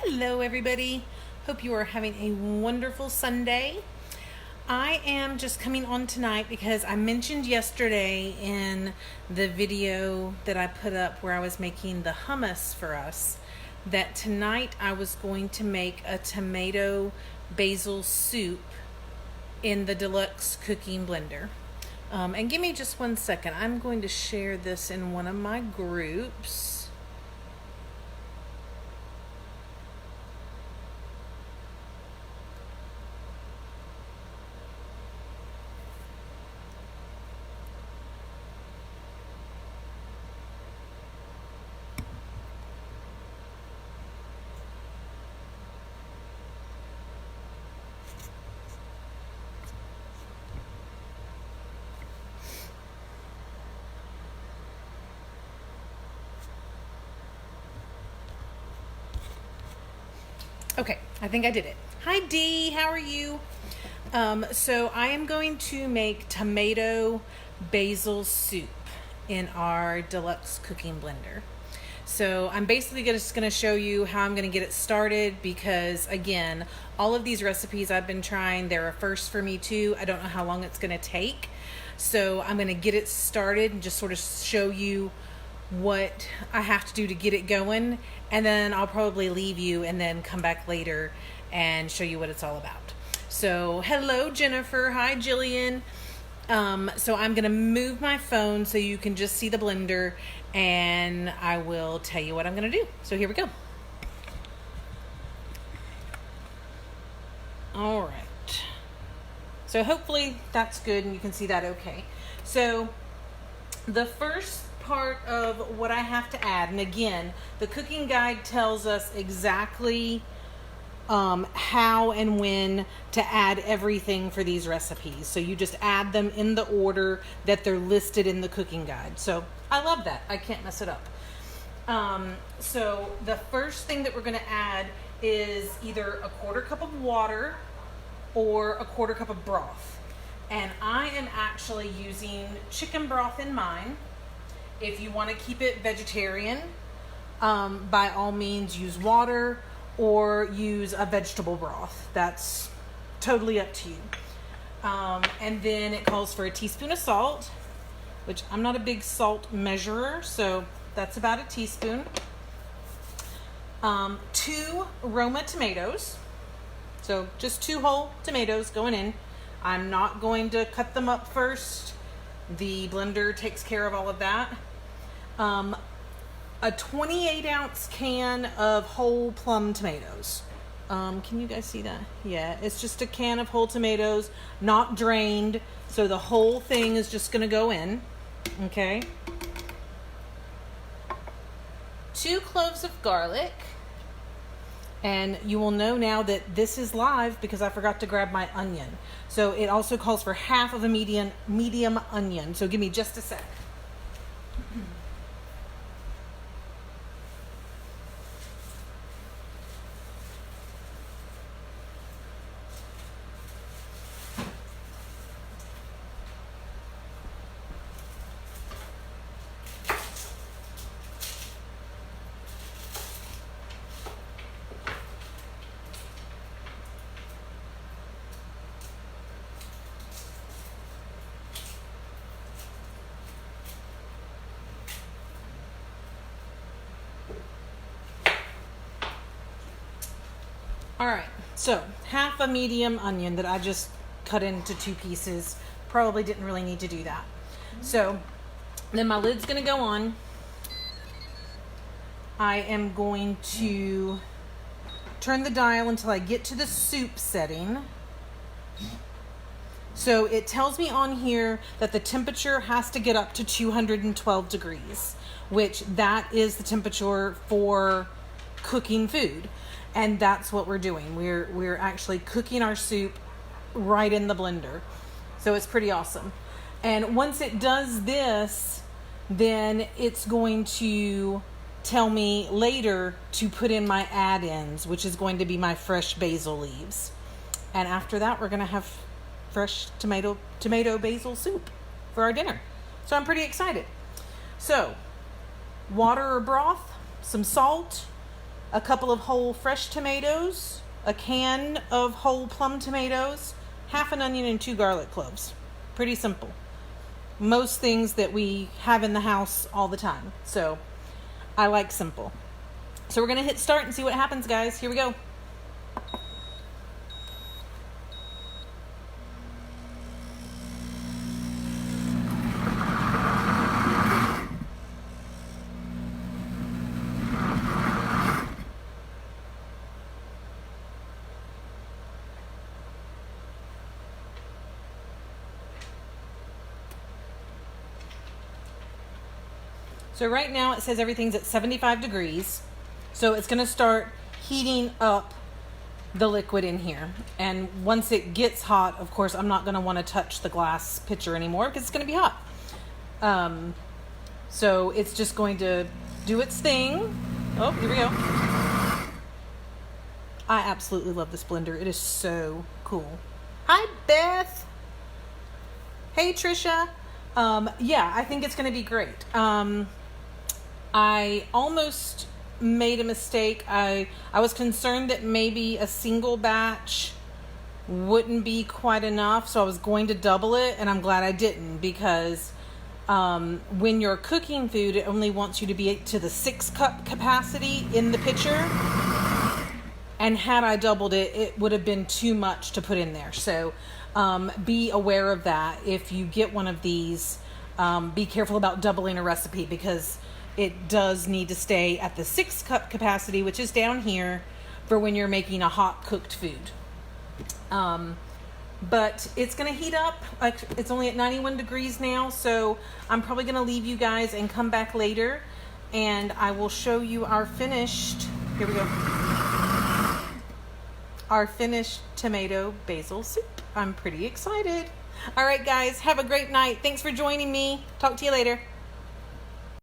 Hello, everybody. Hope you are having a wonderful Sunday. I am just coming on tonight because I mentioned yesterday in the video that I put up where I was making the hummus for us that tonight I was going to make a tomato basil soup in the Deluxe cooking blender. And give me just 1 second. I'm going to share this in one of my groups. Okay, I think I did it. Hi Dee, how are you? So I am going to make tomato basil soup in our Deluxe cooking blender. So I'm basically just going to show you how I'm going to get it started because, again, all of these recipes I've been trying, they're a first for me too. I don't know how long it's going to take. So I'm going to get it started and just sort of show you what I have to do to get it going, and then I'll probably leave you and then come back later and show you what it's all about. So hello Jennifer, hi Jillian. So I'm gonna move my phone so you can just see the blender and I will tell you what I'm gonna do. So here we go. All right, so hopefully that's good and you can see that okay. So the first part of what I have to add, and again, the cooking guide tells us exactly how and when to add everything for these recipes. So you just add them in the order that they're listed in the cooking guide. So I love that. I can't mess it up. So the first thing that we're going to add is either a 1/4 cup of water or a 1/4 cup of broth. And I am actually using chicken broth in mine. If you want to keep it vegetarian, by all means use water or use a vegetable broth. That's totally up to you. And then it calls for a teaspoon of salt, which I'm not a big salt measurer, so that's about a teaspoon. 2 Roma tomatoes, so just 2 whole tomatoes going in. I'm not going to cut them up first. The blender takes care of all of that. A 28-ounce can of whole plum tomatoes. Can you guys see that? Yeah, it's just a can of whole tomatoes, not drained, so the whole thing is just going to go in. Okay. 2 cloves of garlic. And you will know now that this is live because I forgot to grab my onion. So it also calls for half of a medium onion. So give me just a sec. All right, so half a medium onion that I just cut into 2 pieces. Probably didn't really need to do that. So then my lid's gonna go on. I am going to turn the dial until I get to the soup setting. So it tells me on here that the temperature has to get up to 212 degrees, which that is the temperature for cooking food. And that's what we're doing. We're actually cooking our soup right in the blender. So it's pretty awesome. And once it does this, then it's going to tell me later to put in my add-ins, which is going to be my fresh basil leaves. And after that, we're going to have fresh tomato basil soup for our dinner. So I'm pretty excited. So water or broth, some salt, a couple of whole fresh tomatoes, a can of whole plum tomatoes, half an onion, and 2 garlic cloves. Pretty simple. Most things that we have in the house all the time. So I like simple. So we're going to hit start and see what happens, guys. Here we go. So right now it says everything's at 75 degrees. So it's going to start heating up the liquid in here. And once it gets hot, of course, I'm not going to want to touch the glass pitcher anymore because it's going to be hot. So it's just going to do its thing. Oh, here we go. I absolutely love this blender. It is so cool. Hi, Beth. Hey, Trisha. Yeah, I think it's going to be great. I almost made a mistake. I was concerned that maybe a single batch wouldn't be quite enough, so I was going to double it, and I'm glad I didn't, because when you're cooking food, it only wants you to be to the 6-cup capacity in the pitcher, and had I doubled it, it would have been too much to put in there. So be aware of that. If you get one of these, be careful about doubling a recipe, because it does need to stay at the 6-cup capacity, which is down here, for when you're making a hot cooked food. But it's going to heat up. It's only at 91 degrees now, so I'm probably going to leave you guys and come back later, and I will show you our finished, here we go, our finished tomato basil soup. I'm pretty excited. All right, guys, have a great night. Thanks for joining me. Talk to you later.